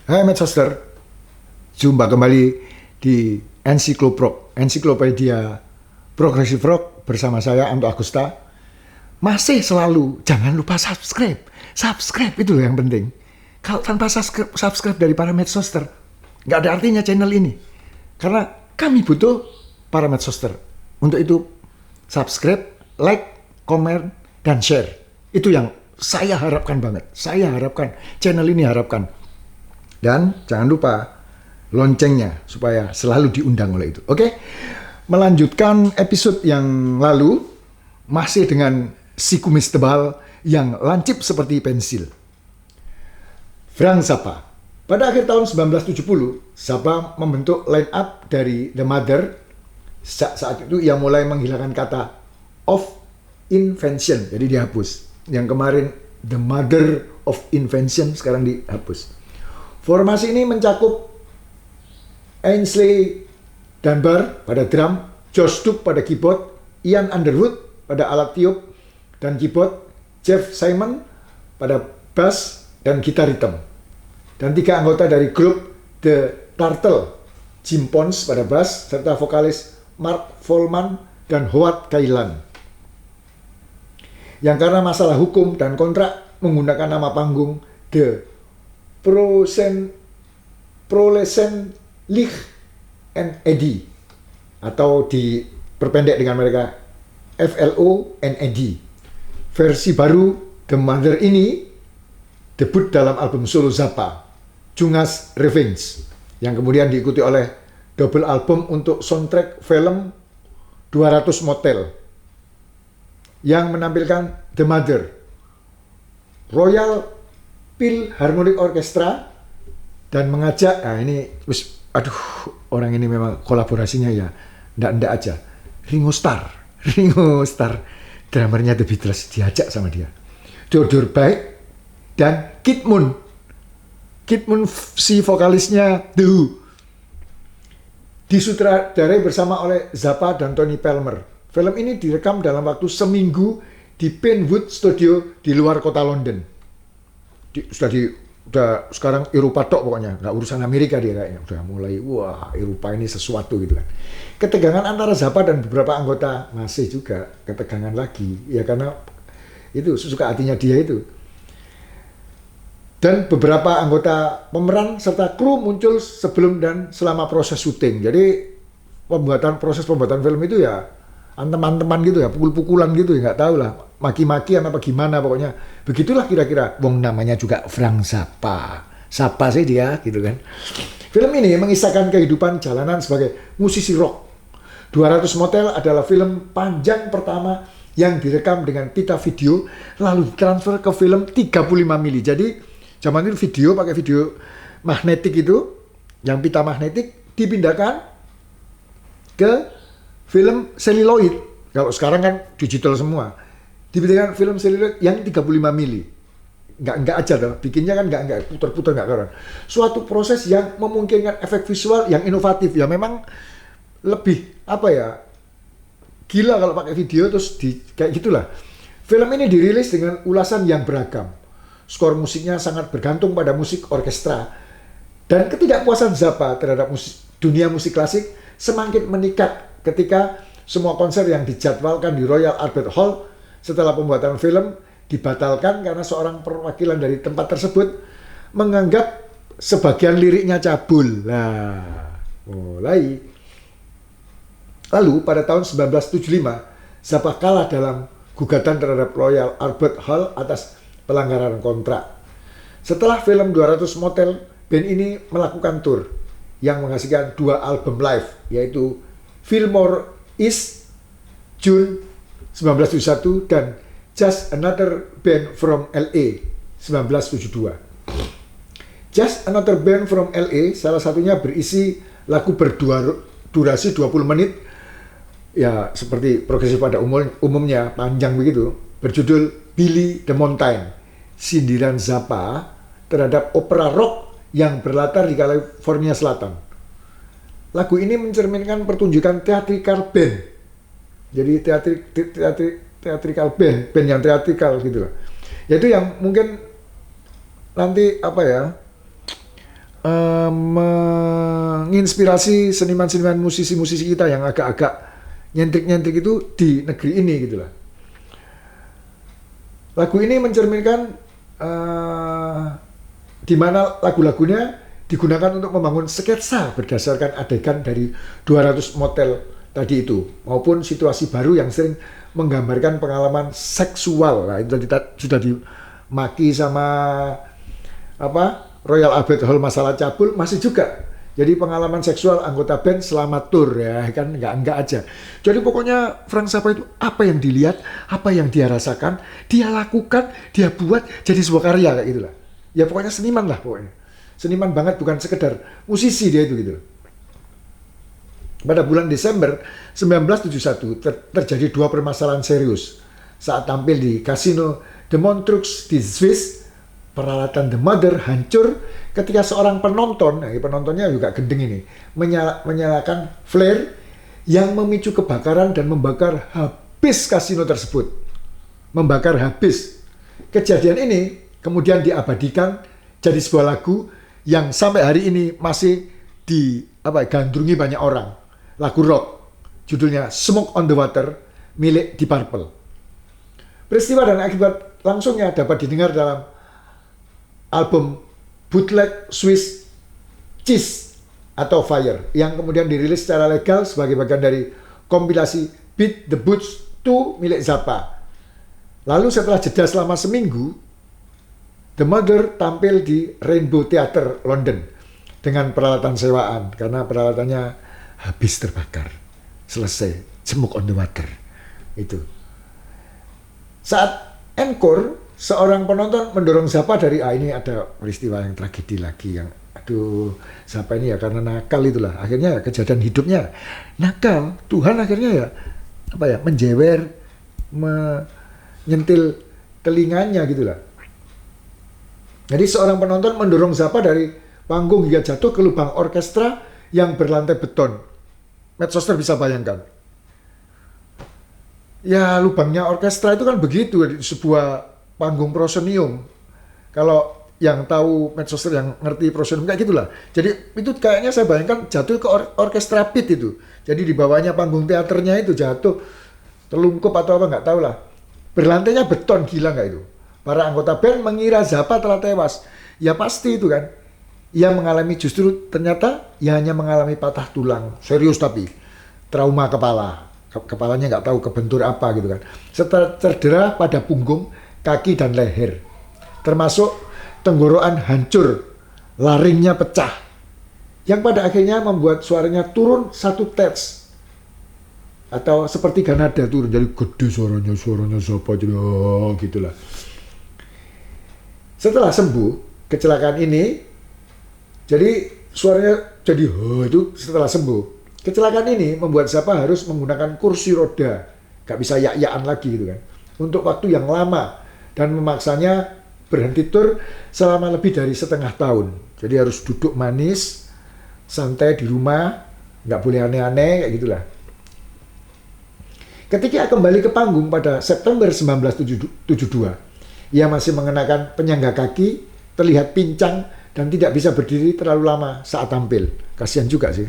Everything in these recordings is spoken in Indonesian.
Hai Medsoster, jumpa kembali di Ensiklopedia Progressive Rock bersama saya Anto Agusta. Masih selalu jangan lupa subscribe itu yang penting. Kalau tanpa subscribe dari para Medsoster, nggak ada artinya channel ini. Karena kami butuh para Medsoster. Untuk itu subscribe, like, komen, dan share. Itu yang saya harapkan banget. Saya harapkan, channel ini harapkan. Dan jangan lupa loncengnya supaya selalu diundang oleh itu. Oke? Melanjutkan episode yang lalu masih dengan si kumis tebal yang lancip seperti pensil. Frank Zappa. Pada akhir tahun 1970, Zappa membentuk line up dari The Mother. Saat itu ia mulai menghilangkan kata of invention, jadi dihapus. Yang kemarin The Mother of Invention sekarang dihapus. Formasi ini mencakup Ainsley Dunbar pada drum, George Duke pada keyboard, Ian Underwood pada alat tiup dan keyboard, Jeff Simon pada bass dan gitar rhythm. Dan 3 anggota dari grup The Turtle, Jim Pons pada bass serta vokalis Mark Volman dan Howard Kaylan. Yang karena masalah hukum dan kontrak menggunakan nama panggung The Prolessenlich NED atau diperpendek dengan mereka FLONED. Versi baru The Mother ini debut dalam album solo Zappa, Jungas Revenge, yang kemudian diikuti oleh double album untuk soundtrack film 200 Motel yang menampilkan The Mother, Royal Philharmonic Orchestra, dan mengajak, orang ini memang kolaborasinya ya ndak aja, Ringo Starr, drummernya The Beatles diajak sama dia, Theodore Baek dan Keith Moon si vokalisnya The Who, disutradarai bersama oleh Zappa dan Tony Palmer. Film ini direkam dalam waktu seminggu di Pinewood Studio di luar kota London. Udah sekarang Eropa tok pokoknya, nggak urusan Amerika dia kayaknya, udah mulai wah Eropa ini sesuatu gitu kan. Ketegangan antara Zappa dan beberapa anggota masih juga ketegangan lagi ya, karena itu suka hatinya dia itu. Dan beberapa anggota pemeran serta kru muncul sebelum dan selama proses syuting. Jadi proses pembuatan film itu ya teman-teman gitu ya, pukul-pukulan gitu ya, nggak tahu lah, maki-makian apa gimana pokoknya. Begitulah kira-kira. Wong namanya juga Frank Zappa. Zappa sih dia gitu kan. Film ini mengisahkan kehidupan jalanan sebagai musisi rock. 200 Motel adalah film panjang pertama yang direkam dengan pita video lalu ditransfer ke film 35 mili. Jadi zaman itu video pakai video magnetik itu, yang pita magnetik dipindahkan ke film seluloid. Kalau sekarang kan digital semua. Dipindahkan film seluloid yang 35 mili. Enggak aja tuh, bikinnya kan enggak putar-putar enggak karuan. Suatu proses yang memungkinkan efek visual yang inovatif. Ya memang lebih gila kalau pakai video terus kayak gitulah. Film ini dirilis dengan ulasan yang beragam. Skor musiknya sangat bergantung pada musik orkestra. Dan ketidakpuasan Zappa terhadap dunia musik klasik semakin meningkat ketika semua konser yang dijadwalkan di Royal Albert Hall setelah pembuatan film dibatalkan karena seorang perwakilan dari tempat tersebut menganggap sebagian liriknya cabul. Mulai. Lalu pada tahun 1975, Zappa kalah dalam gugatan terhadap Royal Albert Hall atas pelanggaran kontrak. Setelah film 200 Motel, band ini melakukan tour yang menghasilkan 2 album live, yaitu Fillmore East June 1971 dan Just Another Band from LA 1972. Just Another Band from LA salah satunya berisi lagu berdurasi 20 menit ya, seperti progresif pada umumnya panjang begitu, berjudul Billy the Mountain, sindiran Zappa terhadap opera rock yang berlatar di California Selatan. Lagu ini mencerminkan pertunjukan theatrical band. Jadi theatrical band yang theatrical gitu lah. Yaitu yang mungkin nanti menginspirasi seniman-seniman musisi-musisi kita yang agak-agak nyentrik-nyentrik itu di negeri ini gitu lah. Lagu ini mencerminkan di mana lagu-lagunya digunakan untuk membangun sketsa berdasarkan adegan dari 200 motel tadi itu, maupun situasi baru yang sering menggambarkan pengalaman seksual. Nah, itu sudah dimaki sama Royal Albert Hall masalah cabul, masih juga jadi pengalaman seksual anggota band selama tour, ya kan, enggak aja. Jadi pokoknya Frank Zappa itu apa yang dilihat, apa yang dia rasakan, dia lakukan, dia buat jadi sebuah karya kayak gitulah. Ya pokoknya seniman lah pokoknya. Seniman banget, bukan sekedar musisi dia itu gitu. Pada bulan Desember 1971 terjadi dua permasalahan serius saat tampil di Casino de Montreux di Swiss. Peralatan The Mother hancur ketika seorang penonton, penontonnya juga gendeng ini, menyalakan flare yang memicu kebakaran dan membakar habis kasino tersebut. Membakar habis. Kejadian ini kemudian diabadikan jadi sebuah lagu yang sampai hari ini masih digandrungi banyak orang. Lagu rock, judulnya Smoke on the Water, milik Deep Purple. Peristiwa dan akibat langsungnya dapat didengar dalam album bootleg Swiss Cheese atau Fire yang kemudian dirilis secara legal sebagai bagian dari kompilasi Beat the Boots 2 milik Zappa. Lalu setelah jeda selama seminggu, The Mother tampil di Rainbow Theatre London dengan peralatan sewaan karena peralatannya habis terbakar. Selesai, Smoke on the Water. Itu. Saat encore, seorang penonton mendorong Zappa dari ini ada peristiwa yang tragedi lagi yang Zappa ini ya karena nakal itulah. Akhirnya kejadian hidupnya nakal. Tuhan akhirnya menjewer, menyentil telinganya gitulah. Jadi seorang penonton mendorong Zappa dari panggung hingga jatuh ke lubang orkestra yang berlantai beton. Medsoster bisa bayangkan. Ya lubangnya orkestra itu kan begitu di sebuah panggung proscenium. Kalau yang tahu Medsoster, yang ngerti proscenium kayak gitulah. Jadi itu kayaknya saya bayangkan jatuh ke orkestra pit itu. Jadi di bawahnya panggung teaternya itu jatuh terlungkup atau apa nggak tahu lah. Berlantainya beton, gila nggak itu? Para anggota band mengira Zappa telah tewas. Ya pasti itu kan. Ia mengalami ternyata ia hanya mengalami patah tulang. Serius tapi trauma kepala. Kepalanya nggak tahu kebentur apa gitu kan. Serta cedera pada punggung, kaki dan leher, termasuk tenggorokan hancur, laringnya pecah, yang pada akhirnya membuat suaranya turun satu tes atau sepertiga nada turun, jadi gede suaranya Zappa gitulah. Setelah sembuh kecelakaan ini, jadi suaranya jadi itu setelah sembuh. Kecelakaan ini membuat Zappa harus menggunakan kursi roda, gak bisa yak-yakan lagi gitu kan, untuk waktu yang lama. Dan memaksanya berhenti tur selama lebih dari setengah tahun. Jadi harus duduk manis, santai di rumah, nggak boleh aneh-aneh, kayak gitulah. Ketika kembali ke panggung pada September 1972, ia masih mengenakan penyangga kaki, terlihat pincang, dan tidak bisa berdiri terlalu lama saat tampil. Kasihan juga sih.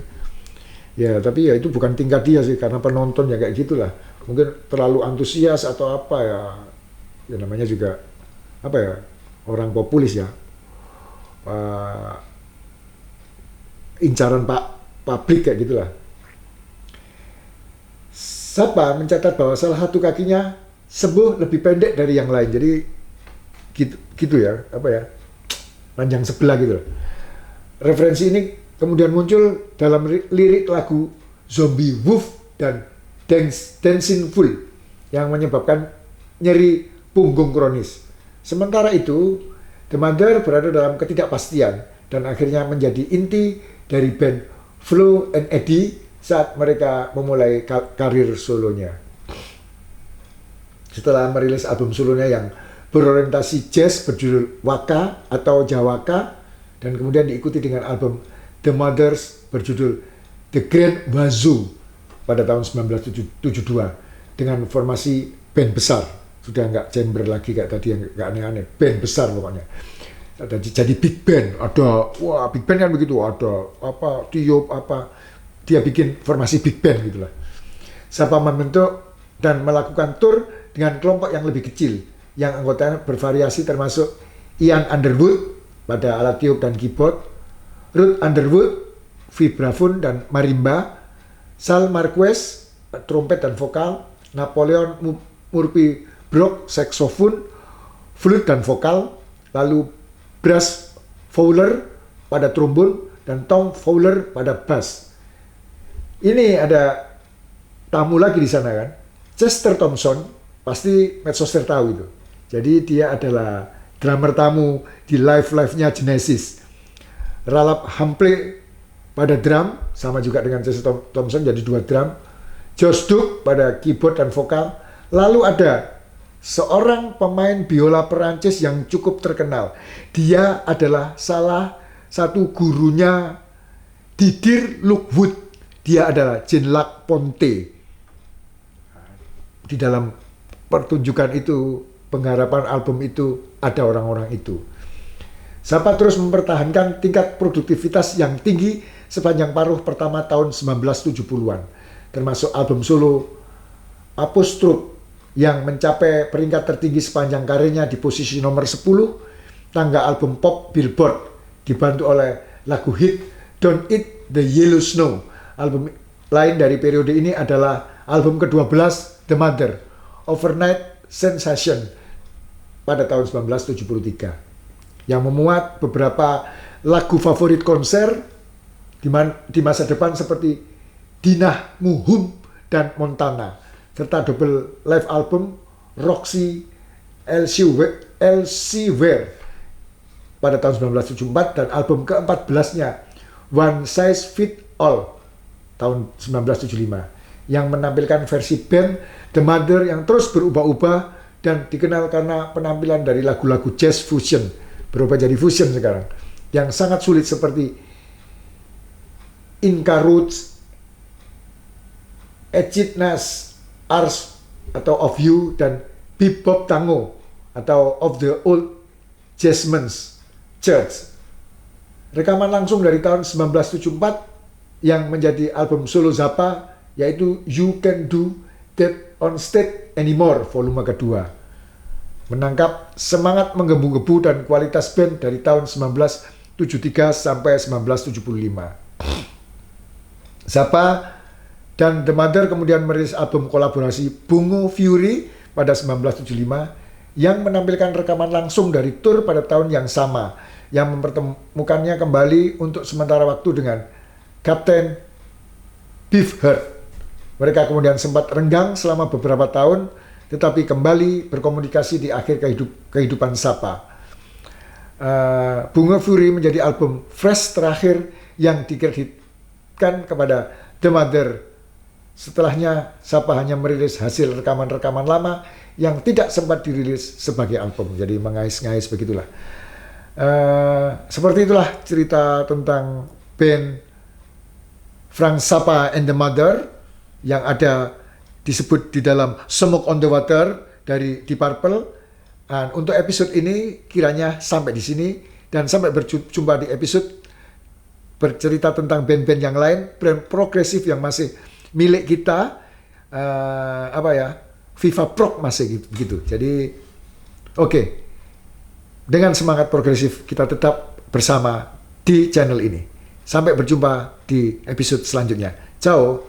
Ya, tapi ya itu bukan tingkat dia sih, karena penonton ya kayak gitulah. Mungkin terlalu antusias atau apa ya. Ya namanya juga orang populis ya, incaran publik kayak gitulah. Zappa mencatat bahwa salah satu kakinya sembuh lebih pendek dari yang lain, jadi gitu ya, panjang sebelah gitu. Referensi ini kemudian muncul dalam lirik lagu Zombie Wolf dan Dancing Fool yang menyebabkan nyeri punggung kronis. Sementara itu, The Mother berada dalam ketidakpastian dan akhirnya menjadi inti dari band Flo and Eddie saat mereka memulai karir solonya. Setelah merilis album solonya yang berorientasi jazz berjudul Waka atau Jawaka, dan kemudian diikuti dengan album The Mothers berjudul The Grand Wazoo pada tahun 1972 dengan formasi band besar. Sudah nggak chamber lagi kayak tadi yang nggak aneh-aneh, band besar pokoknya. ada jadi big band, ada wah big band kan begitu, ada apa tiup apa, dia bikin formasi big band gitulah. Zappa membentuk dan melakukan tour dengan kelompok yang lebih kecil yang anggotanya bervariasi, termasuk Ian Underwood pada alat tiup dan keyboard, Ruth Underwood vibraphone dan marimba, Sal Marquez trompet dan vokal, Napoleon Murphy Brock saxophone, flute dan vokal, lalu Brass Fowler pada trombon dan Tom Fowler pada bass. Ini ada tamu lagi di sana kan, Chester Thompson, pasti Medsoster tahu itu. Jadi dia adalah drummer tamu di live-nya Genesis. Ralph Humpley pada drum, sama juga dengan Chester Thompson, jadi 2 drum. Josh Duke pada keyboard dan vokal. Lalu ada seorang pemain biola Perancis yang cukup terkenal. Dia adalah salah satu gurunya Didier Lockwood. Dia adalah Jean-Luc Ponty. Di dalam pertunjukan itu, penggarapan album itu, ada orang-orang itu. Zappa terus mempertahankan tingkat produktivitas yang tinggi sepanjang paruh pertama tahun 1970-an, termasuk album solo Apostrophe yang mencapai peringkat tertinggi sepanjang karirnya di posisi nomor 10 tangga album pop Billboard, dibantu oleh lagu hit Don't Eat the Yellow Snow. Album lain dari periode ini adalah album ke-12 The Mother, Overnight Sensation pada tahun 1973, yang memuat beberapa lagu favorit konser di masa depan seperti Dinah Muhum dan Montana, serta double live album Roxy Elsewhere pada tahun 1974 dan album ke-14-nya One Size Fits All tahun 1975 yang menampilkan versi band The Mother yang terus berubah-ubah dan dikenal karena penampilan dari lagu-lagu jazz fusion, berubah jadi fusion sekarang, yang sangat sulit seperti Inca Roots, Echidnas Ars atau Of You, dan Bebop Tango atau Of the Old Jazzmen's Church. Rekaman langsung dari tahun 1974 yang menjadi album solo Zappa yaitu You Can Do That on Stage Anymore volume kedua, menangkap semangat menggebu-gebu dan kualitas band dari tahun 1973 sampai 1975. Zappa dan The Mother kemudian merilis album kolaborasi Bungo Fury pada 1975 yang menampilkan rekaman langsung dari tour pada tahun yang sama, yang mempertemukannya kembali untuk sementara waktu dengan Captain Beefheart. Mereka kemudian sempat renggang selama beberapa tahun, tetapi kembali berkomunikasi di akhir kehidupan Zappa. Bungo Fury menjadi album fresh terakhir yang dikreditkan kepada The Mother. Setelahnya, Zappa hanya merilis hasil rekaman-rekaman lama yang tidak sempat dirilis sebagai album. Jadi mengais-ngais begitulah. Seperti itulah cerita tentang band Frank Zappa and the Mother yang ada disebut di dalam Smoke on the Water dari Deep Purple. Dan untuk episode ini kiranya sampai di sini, dan sampai berjumpa di episode bercerita tentang band-band yang lain, band progresif yang masih milik kita, Viva Prog masih gitu. Jadi oke. Dengan semangat progresif kita tetap bersama di channel ini. Sampai berjumpa di episode selanjutnya. Ciao.